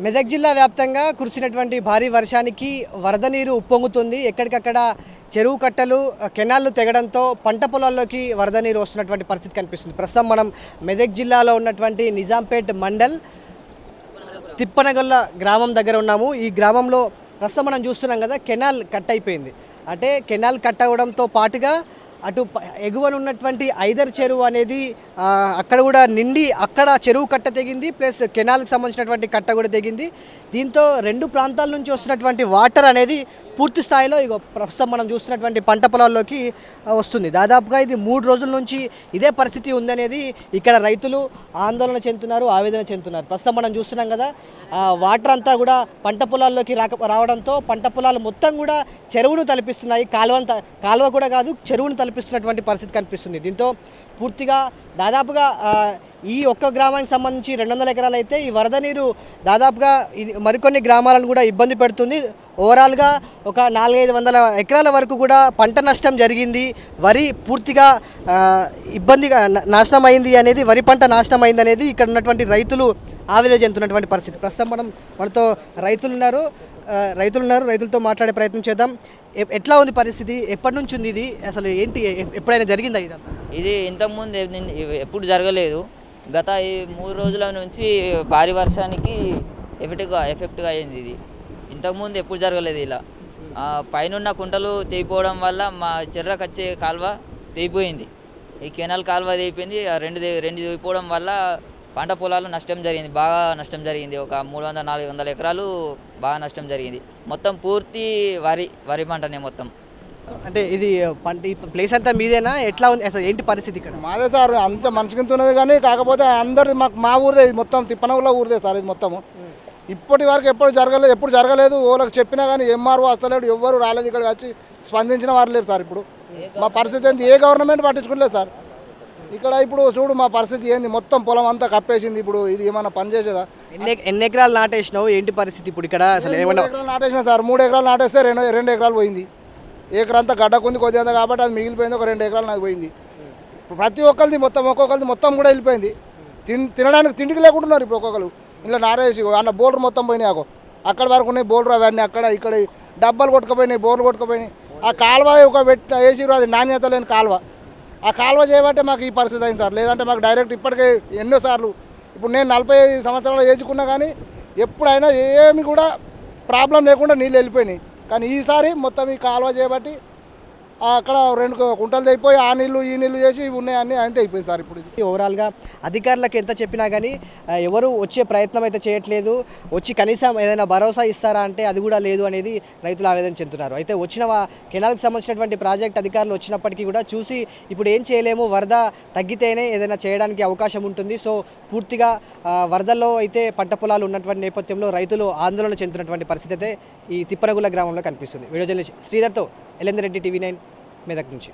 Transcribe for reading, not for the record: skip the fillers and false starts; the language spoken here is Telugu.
మెదక్ జిల్లా వ్యాప్తంగా కురిసినటువంటి భారీ వర్షానికి వరద నీరు ఉప్పొంగుతుంది. ఎక్కడికక్కడ చెరువు కట్టలు కెనాల్లు తెగడంతో పంట పొలాల్లోకి వరద నీరు వస్తున్నటువంటి పరిస్థితి కనిపిస్తుంది. ప్రస్తుతం మనం మెదక్ జిల్లాలో ఉన్నటువంటి నిజాంపేట్ మండల్ తిప్పనగొల్ల గ్రామం దగ్గర ఉన్నాము. ఈ గ్రామంలో ప్రస్తుతం మనం చూస్తున్నాం కదా, కెనాల్ కట్ అయిపోయింది. అంటే కెనాల్ కట్ అవ్వడంతో పాటుగా అటు ఎగువన ఉన్నటువంటి ఐదర్ చెరువు అనేది అక్కడ కూడా నిండి అక్కడ చెరువు కట్ట తెగింది, ప్లస్ కెనాల్కి సంబంధించినటువంటి కట్ట కూడా తెగింది. దీంతో రెండు ప్రాంతాల నుంచి వస్తున్నటువంటి వాటర్ అనేది పూర్తి స్థాయిలో ప్రస్తుతం మనం చూస్తున్నటువంటి పంట పొలాల్లోకి వస్తుంది. దాదాపుగా ఇది 3 రోజుల నుంచి ఇదే పరిస్థితి ఉందనేది ఇక్కడ రైతులు ఆందోళన చెందుతున్నారు, ఆవేదన చెందుతున్నారు. ప్రస్తుతం మనం చూస్తున్నాం కదా, వాటర్ అంతా కూడా పంట పొలాల్లోకి రావడంతో పంట పొలాలు మొత్తం కూడా చెరువును తలపిస్తున్నాయి. కాలువ కూడా కాదు, చెరువును తలపిస్తున్నటువంటి పరిస్థితి కనిపిస్తుంది. దీంతో పూర్తిగా దాదాపుగా ఈ ఒక్క గ్రామానికి సంబంధించి 200 ఎకరాలు అయితే ఈ వరద నీరు దాదాపుగా మరికొన్ని గ్రామాలను కూడా ఇబ్బంది పెడుతుంది. ఓవరాల్గా ఒక 400-500 ఎకరాల వరకు కూడా పంట నష్టం జరిగింది. వరి పూర్తిగా ఇబ్బందిగా నాశనం అయింది అనేది, వరి పంట నాశనం అయింది అనేది ఇక్కడ ఉన్నటువంటి రైతులు ఆవేదన చెందుతున్నటువంటి పరిస్థితి. ప్రస్తుతం మనతో రైతులు ఉన్నారు, రైతులతో మాట్లాడే ప్రయత్నం చేద్దాం. ఎట్లా ఉంది పరిస్థితి? ఎప్పటి నుంచి ఉంది ఇది? అసలు ఏంటి, ఎప్పుడైనా జరిగిందా ఇదంతా? ఇది ఇంతకుముందు ఎప్పుడు జరగలేదు. గత ఈ 3 రోజుల నుంచి భారీ వర్షానికి ఎఫెక్ట్గా అయింది. ఇది ఇంతకుముందు ఎప్పుడు జరగలేదు ఇలా. పైనున్న కుంటలు తెగిపోవడం వల్ల మా చెర్రకు వచ్చే కాలువ తెగిపోయింది. ఈ కెనాల్ కాలువ తెగిపోయింది. రెండు తెగిపోవడం వల్ల పంట పొలాలు నష్టం జరిగింది, బాగా నష్టం జరిగింది. ఒక 300-400 ఎకరాలు బాగా నష్టం జరిగింది. మొత్తం పూర్తి వరి పంటనే మొత్తం. అంటే ఇది పంట ప్లేస్ అంతా మీదేనా? ఎట్లా ఉంది అసలు, ఏంటి పరిస్థితి ఇక్కడ? మాదే సార్, అంత మనిషికింతున్నది కానీ కాకపోతే అందరిది మా ఊరిదే, ఇది మొత్తం తిప్పనగుల ఊరిదే సార్. ఇది మొత్తము ఇప్పటి వరకు ఎప్పుడు జరగలేదు. వాళ్ళకి చెప్పినా కానీ ఎంఆర్ఓ వస్తలేడు, ఎవ్వరు రాలేదు, ఇక్కడికి వచ్చి స్పందించిన వారు లేరు సార్. ఇప్పుడు మా పరిస్థితి ఏంది? ఏ గవర్నమెంట్ పట్టించుకోలేదు సార్. ఇక్కడ ఇప్పుడు చూడు మా పరిస్థితి ఏంది, మొత్తం పొలం అంతా కప్పేసింది. ఇప్పుడు ఇది ఏమన్నా పని చేసేదా? ఎన్ని ఎకరాలు నాటేసినావు? ఏంటి పరిస్థితి ఇప్పుడు ఇక్కడ? అసలు 3 ఎకరాలు నాటేసిన సార్. 3 ఎకరాలు నాటేస్తే 2 ఎకరాలు పోయింది. ఏకరంతా గడ్డకుంది కొద్దిగా, కాబట్టి అది మిగిలిపోయింది. ఒక 2 ఎకరాలు నాకు పోయింది. ప్రతి ఒక్కరిది మొత్తం కూడా వెళ్ళిపోయింది. తినడానికి తిండికి లేకుంటున్నారు ఇప్పుడు ఒక్కొక్కరు. ఇలా నారేసి అన్న బోర్లు మొత్తం పోయినాయి. అక్కడ వరకు ఉన్నాయి బోర్లు, అవన్నీ అక్కడ ఇక్కడ డబ్బాలు కొట్టుకుపోయినాయి, బోర్లు కొట్టుకుపోయినాయి. ఆ కాలువ వేసిరు, అది నాణ్యత లేని కాలువ. ఆ కాలువ చేయబట్టే మాకు ఈ పరిస్థితి అయింది సార్. లేదంటే మాకు డైరెక్ట్ ఇప్పటికే ఎన్నోసార్లు, ఇప్పుడు నేను 45 సంవత్సరాలు ఏజుకున్నా కానీ ఎప్పుడైనా ఏమి కూడా ప్రాబ్లం లేకుండా నీళ్ళు వెళ్ళిపోయినాయి. కానీ ఈసారి మొత్తం ఈ కాలువ చేయబట్టి అక్కడ 2 కుంటలు తెగిపోయి ఆ నీళ్ళు ఈ నీళ్ళు చేసి ఉన్నాయన్నీ అంతే అయిపోయింది సార్. ఇప్పుడు ఓవరాల్గా అధికారులకు ఎంత చెప్పినా కానీ ఎవరు వచ్చే ప్రయత్నం అయితే చేయట్లేదు. వచ్చి కనీసం ఏదైనా భరోసా ఇస్తారా అంటే అది కూడా లేదు అనేది రైతులు ఆవేదన చెందుతున్నారు. అయితే వచ్చిన కెనాల్కి సంబంధించినటువంటి ప్రాజెక్ట్ అధికారులు వచ్చినప్పటికీ కూడా చూసి ఇప్పుడు ఏం చేయలేము, వరద తగ్గితేనే ఏదైనా చేయడానికి అవకాశం ఉంటుంది. సో పూర్తిగా వరదల్లో అయితే పంట పొలాలు ఉన్నటువంటి నేపథ్యంలో రైతులు ఆందోళన చెందుతున్నటువంటి పరిస్థితి అయితే ఈ తిప్పనగుల గ్రామంలో కనిపిస్తుంది. వీడియో జర్నలిస్ట్ శ్రీధర్తో ఎల్ఎందరెడ్డి, టీవీ 9 మెదక్ నుంచి.